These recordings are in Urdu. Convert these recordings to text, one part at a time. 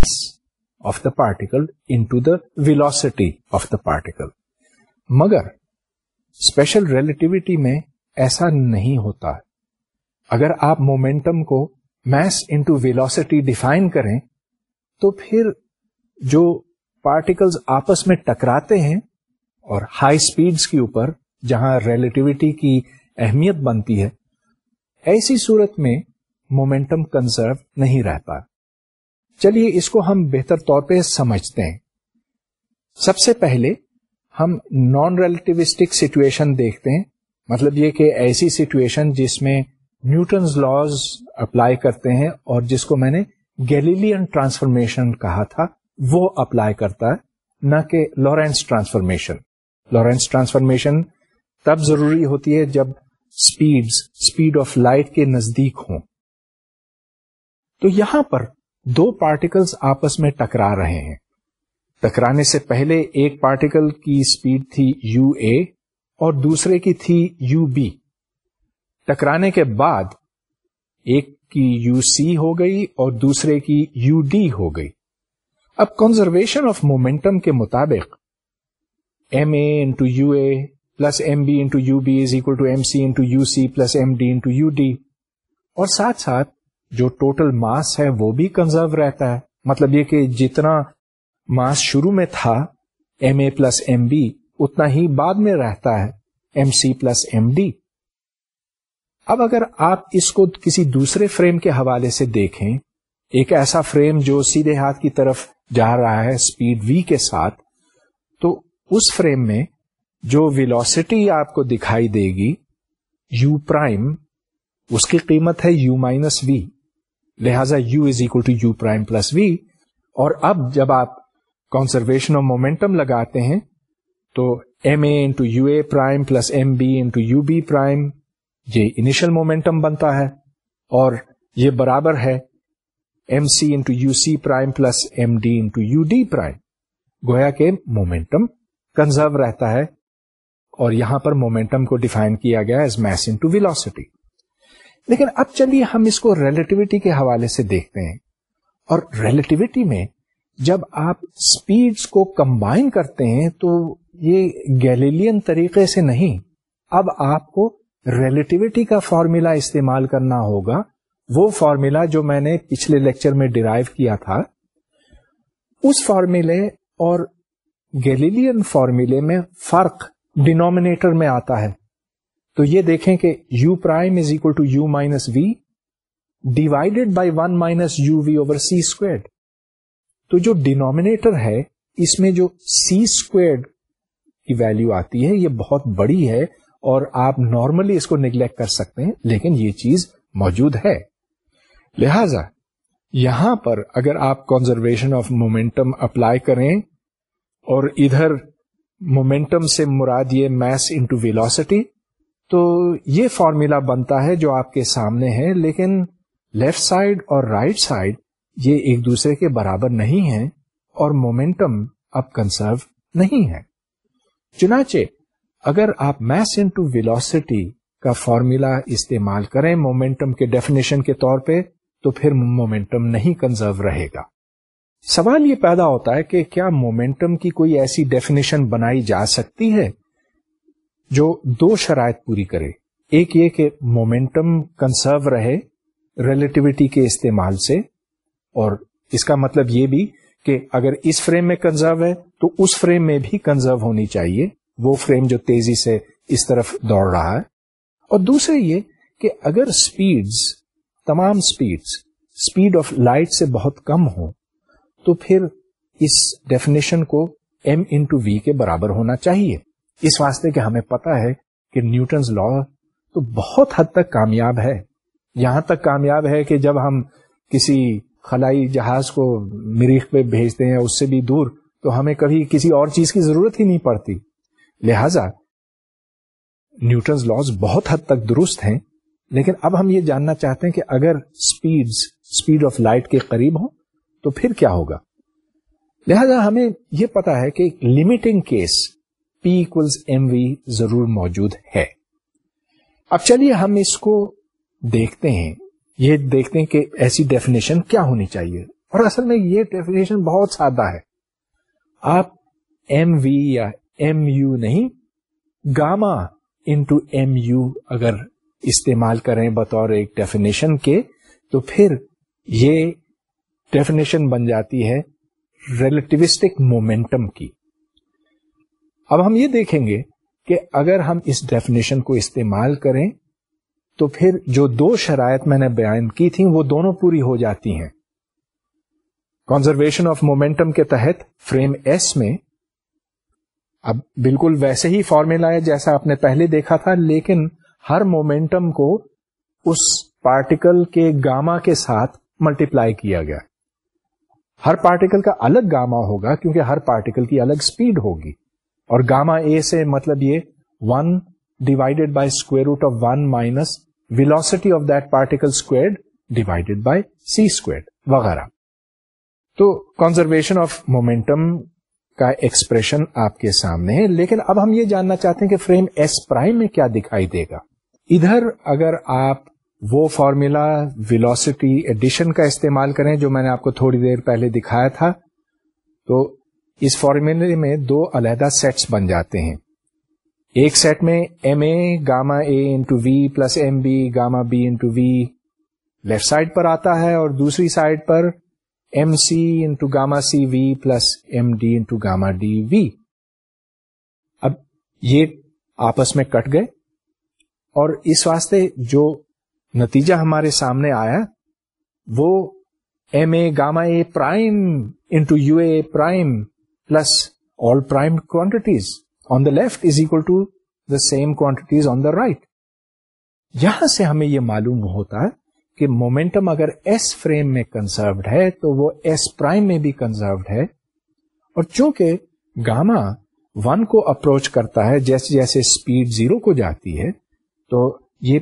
mass of the particle into the velocity of the particle. مگر اسپیشل ریلیٹیوٹی میں ایسا نہیں ہوتا. اگر آپ مومنٹم کو میس انٹو ویلوسٹی ڈیفائن کریں تو پھر جو پارٹیکلز آپس میں ٹکراتے ہیں اور ہائی اسپیڈز کے اوپر جہاں ریلیٹیوٹی کی اہمیت بنتی ہے، ایسی صورت میں مومنٹم کنزرو نہیں رہتا. چلیے اس کو ہم بہتر طور پہ سمجھتے ہیں. سب سے پہلے ہم نان ریلیٹیوسٹک سچویشن دیکھتے ہیں. مطلب یہ کہ ایسی سچویشن جس میں نیوٹنز لاز اپلائی کرتے ہیں اور جس کو میں نے گیلیلین ٹرانسفارمیشن کہا تھا وہ اپلائی کرتا ہے، نہ کہ لورینس ٹرانسفارمیشن. لورینس ٹرانسفارمیشن تب ضروری ہوتی ہے جب اسپیڈ آف لائٹ کے نزدیک ہوں. تو یہاں پر دو پارٹیکلز آپس میں ٹکرا رہے ہیں. ٹکرانے سے پہلے ایک پارٹیکل کی اسپیڈ تھی یو اے اور دوسرے کی تھی یو بی. ٹکرانے کے بعد ایک کی یو سی ہو گئی اور دوسرے کی یو ڈی ہو گئی. اب کنزرویشن آف مومنٹم کے مطابق M A into U A plus M B into U B is equal to M C into U C plus M D into U D, اور ساتھ ساتھ جو ٹوٹل ماس ہے وہ بھی کنزرو رہتا ہے. مطلب یہ کہ جتنا ماس شروع میں تھا M A plus M B اتنا ہی بعد میں رہتا ہے M C plus M D. اب اگر آپ اس کو کسی دوسرے فریم کے حوالے سے دیکھیں، ایک ایسا فریم جو سیدھے ہاتھ کی طرف جا رہا ہے اسپیڈ وی کے ساتھ، تو اس فریم میں جو ویلوسٹی آپ کو دکھائی دے گی یو پرائم، اس کی قیمت ہے یو مائنس وی، لہذا U is equal to U prime plus V. اور اب جب آپ کنزرویشن آف مومنٹم لگاتے ہیں تو M A into U A prime plus M B into U B prime یہ انیشل مومنٹم بنتا ہے، اور یہ برابر ہے M C into U C prime plus M D into U D prime. گویا کہ مومنٹم کنزرو رہتا ہے، اور یہاں پر مومنٹم کو ڈیفائن کیا گیا ایز میس انٹو ویلوسٹی. لیکن اب چلیے ہم اس کو ریلیٹیوٹی کے حوالے سے دیکھتے ہیں. اور ریلیٹیوٹی میں جب آپ اسپیڈز کو کمبائن کرتے ہیں تو یہ گیلیلین طریقے سے نہیں، اب آپ کو ریلیٹیوٹی کا فارمولا استعمال کرنا ہوگا، وہ فارمولا جو میں نے پچھلے لیکچر میں ڈرائیو کیا تھا. اس فارمولے اور گیلیلین فارمولے میں فرق ڈینومینیٹر میں آتا ہے. تو یہ دیکھیں کہ U prime is equal to U minus V divided by 1 minus U V over C squared. تو جو ڈینومینیٹر ہے اس میں جو سی اسکوائرڈ کی ویلیو آتی ہے یہ بہت بڑی ہے، اور آپ نارملی اس کو نیگلیکٹ کر سکتے ہیں، لیکن یہ چیز موجود ہے. لہذا یہاں پر اگر آپ کنزرویشن آف مومنٹم اپلائی کریں اور ادھر مومنٹم سے مراد یہ میس انٹو ویلوسٹی، تو یہ فارمولا بنتا ہے جو آپ کے سامنے ہے. لیکن لیفٹ سائڈ اور رائٹ سائڈ یہ ایک دوسرے کے برابر نہیں ہیں اور مومنٹم اب کنزرو نہیں ہے. چنانچہ اگر آپ میس انٹو ویلوسٹی کا فارمولا استعمال کریں مومنٹم کے ڈیفینیشن کے طور پہ تو پھر مومنٹم نہیں کنزرو رہے گا. سوال یہ پیدا ہوتا ہے کہ کیا مومنٹم کی کوئی ایسی ڈیفینیشن بنائی جا سکتی ہے جو دو شرائط پوری کرے. ایک یہ کہ مومنٹم کنزرو رہے ریلیٹیوٹی کے استعمال سے، اور اس کا مطلب یہ بھی کہ اگر اس فریم میں کنزرو ہے تو اس فریم میں بھی کنزرو ہونی چاہیے، وہ فریم جو تیزی سے اس طرف دوڑ رہا ہے. اور دوسرے یہ کہ اگر تمام اسپیڈ آف لائٹ سے بہت کم ہو تو پھر اس ڈیفینیشن کو ایم انٹو وی کے برابر ہونا چاہیے. اس واسطے کہ ہمیں پتا ہے کہ نیوٹنز لا تو بہت حد تک کامیاب ہے. یہاں تک کامیاب ہے کہ جب ہم کسی خلائی جہاز کو مریخ پہ بھیجتے ہیں اس سے بھی دور تو ہمیں کبھی کسی اور چیز کی ضرورت ہی نہیں پڑتی. لہذا نیوٹنز لاز بہت حد تک درست ہیں. لیکن اب ہم یہ جاننا چاہتے ہیں کہ اگر اسپیڈ آف لائٹ کے قریب ہوں تو پھر کیا ہوگا. لہذا ہمیں یہ پتا ہے کہ limiting case P equals mv ضرور موجود ہے. اب چلیے ہم اس کو دیکھتے ہیں، یہ دیکھتے ہیں کہ ایسی ڈیفینیشن کیا ہونی چاہیے. اور اصل میں یہ ڈیفینیشن بہت سادہ ہے. آپ ایم وی یا ایم یو نہیں, گاما انٹو ایم یو اگر استعمال کریں بطور ایک ڈیفینیشن کے, تو پھر یہ ڈیفینیشن بن جاتی ہے ریلیٹیوسٹک مومنٹم کی. اب ہم یہ دیکھیں گے کہ اگر ہم اس ڈیفینیشن کو استعمال کریں تو پھر جو دو شرائط میں نے بیان کی تھیں وہ دونوں پوری ہو جاتی ہیں. کنزرویشن آف مومنٹم کے تحت فریم ایس میں اب بالکل ویسے ہی فارمولا ہے جیسا آپ نے پہلے دیکھا تھا, لیکن ہر مومنٹم کو اس پارٹیکل کے گاما کے ساتھ ملٹیپلائی کیا گیا. ہر پارٹیکل کا الگ گاما ہوگا کیونکہ ہر پارٹیکل کی الگ سپیڈ ہوگی, اور گاما اے سے مطلب یہ 1 divided by square root of 1 minus velocity of that particle squared divided by C squared وغیرہ. تو کنزرویشن آف مومنٹم کا ایکسپریشن آپ کے سامنے ہے, لیکن اب ہم یہ جاننا چاہتے ہیں کہ فریم ایس پرائم میں کیا دکھائی دے گا. ادھر اگر آپ وہ فارمولا ویلوسٹی ایڈیشن کا استعمال کریں جو میں نے آپ کو تھوڑی دیر پہلے دکھایا تھا, تو اس فارمولے میں دو علیحدہ سیٹس بن جاتے ہیں. ایک سیٹ میں M A gamma A into V plus M B gamma B into V left side پر آتا ہے, اور دوسری سائڈ پر M C into gamma C V plus M D into gamma D V. اب یہ آپس میں کٹ گئے, اور اس واسطے جو نتیجہ ہمارے سامنے آیا وہ M A gamma A prime into U A prime plus all prime quantities on the left is equal to the same quantities on the right. یہاں سے ہمیں یہ معلوم ہوتا ہے کہ مومنٹم اگر ایس فریم میں کنزروڈ ہے تو وہ ایس پرائم میں بھی کنزروڈ ہے, اور چونکہ گاما 1 کو اپروچ کرتا ہے جیسے جیسے اسپیڈ 0 کو جاتی ہے, تو یہ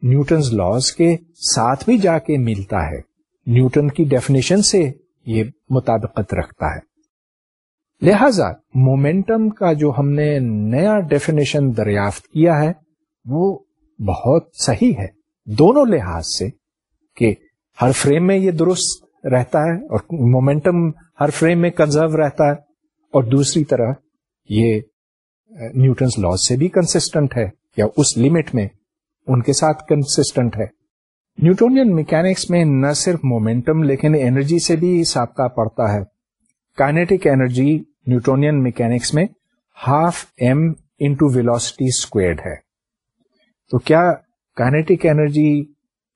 نیوٹنز لاز کے ساتھ بھی جا کے ملتا ہے, نیوٹن کی ڈیفینیشن سے یہ مطابقت رکھتا ہے. لہذا مومنٹم کا جو ہم نے نیا ڈیفینیشن دریافت کیا ہے وہ بہت صحیح ہے دونوں لحاظ سے, کہ ہر فریم میں یہ درست رہتا ہے اور مومنٹم ہر فریم میں کنزرو رہتا ہے, اور دوسری طرح یہ نیوٹنز لاز سے بھی کنسسٹنٹ ہے, یا اس لمٹ میں ان کے ساتھ کنسسٹنٹ ہے. نیوٹونین میکینکس میں نہ صرف مومنٹم لیکن انرجی سے بھی سابقہ پڑتا ہے. کائنیٹک انرجی نیوٹونین میکینکس میں 12m انٹو ویلوسٹی اسکوائرڈ ہے. تو کیا کائنیٹک انرجی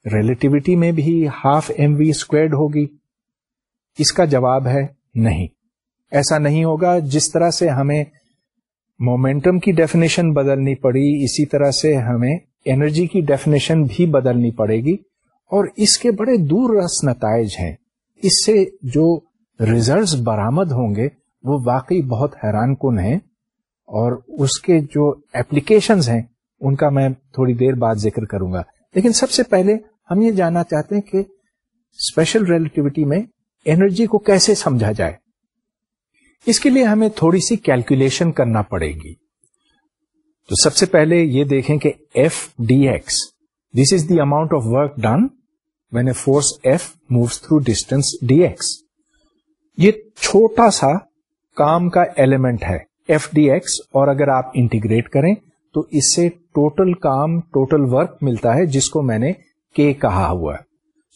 ریلیٹیوٹی میں بھی 12mv اسکوائرڈ ہوگی؟ اس کا جواب ہے نہیں, ایسا نہیں ہوگا. جس طرح سے ہمیں مومنٹم کی ڈیفینیشن بدلنی پڑی اسی طرح سے ہمیں انرجی کی ڈیفینیشن بھی بدلنی پڑے گی, اور اس کے بڑے دور رس نتائج ہیں. اس سے جو ریزلٹس برآمد ہوں گے وہ واقعی بہت حیران کن ہیں, اور اس کے جو ایپلیکیشنز ہیں ان کا میں تھوڑی دیر بعد ذکر کروں گا. لیکن سب سے پہلے ہم یہ جاننا چاہتے ہیں کہ اسپیشل ریلیٹیوٹی میں انرجی کو کیسے سمجھا جائے. اس کے لیے ہمیں تھوڑی سی کیلکولیشن کرنا پڑے گی. تو سب سے پہلے یہ دیکھیں کہ F D X, this is the amount of work done when a force F moves through distance D X. یہ چھوٹا سا کام کا ایلیمنٹ ہے ایف ڈی ایکس, اور اگر آپ انٹیگریٹ کریں تو اس سے ٹوٹل کام ٹوٹل ورک ملتا ہے جس کو میں نے کے کہا ہوا ہے.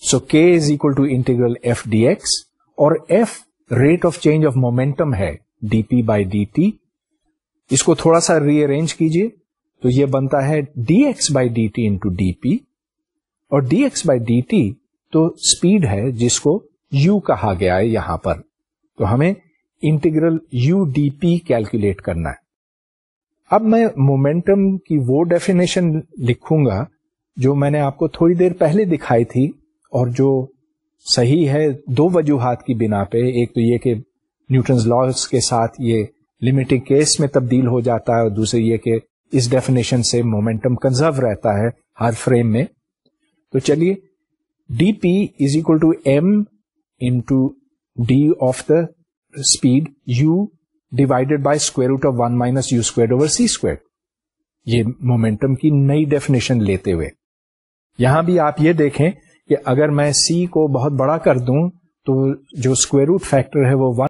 So K is equal to integral F D X, اور F rate of change of momentum ہے D P by D T. اس کو تھوڑا سا ری ارینج کیجئے تو یہ بنتا ہے D X by D T into D P, اور D X by D T تو اسپیڈ ہے جس کو یو کہا گیا ہے یہاں پر. تو ہمیں integral U D P calculate کرنا ہے. اب میں مومنٹم کی وہ ڈیفینیشن لکھوں گا جو میں نے آپ کو تھوڑی دیر پہلے دکھائی تھی, اور جو صحیح ہے دو وجوہات کی بنا پہ. ایک تو یہ کہ نیوٹنز لاز کے ساتھ یہ لمیٹنگ کیس میں تبدیل ہو جاتا ہے, اور دوسرے یہ کہ اس ڈیفینیشن سے مومنٹم کنزرو رہتا ہے ہر فریم میں. تو چلیے, D P is equal to M into D of the speed U divided by square root of 1 minus U square over C square. یہ مومنٹم کی نئی ڈیفینیشن لیتے ہوئے یہاں بھی آپ یہ دیکھیں کہ اگر میں سی کو بہت بڑا کر دوں تو جو اسکوائر روٹ فیکٹر ہے وہ 1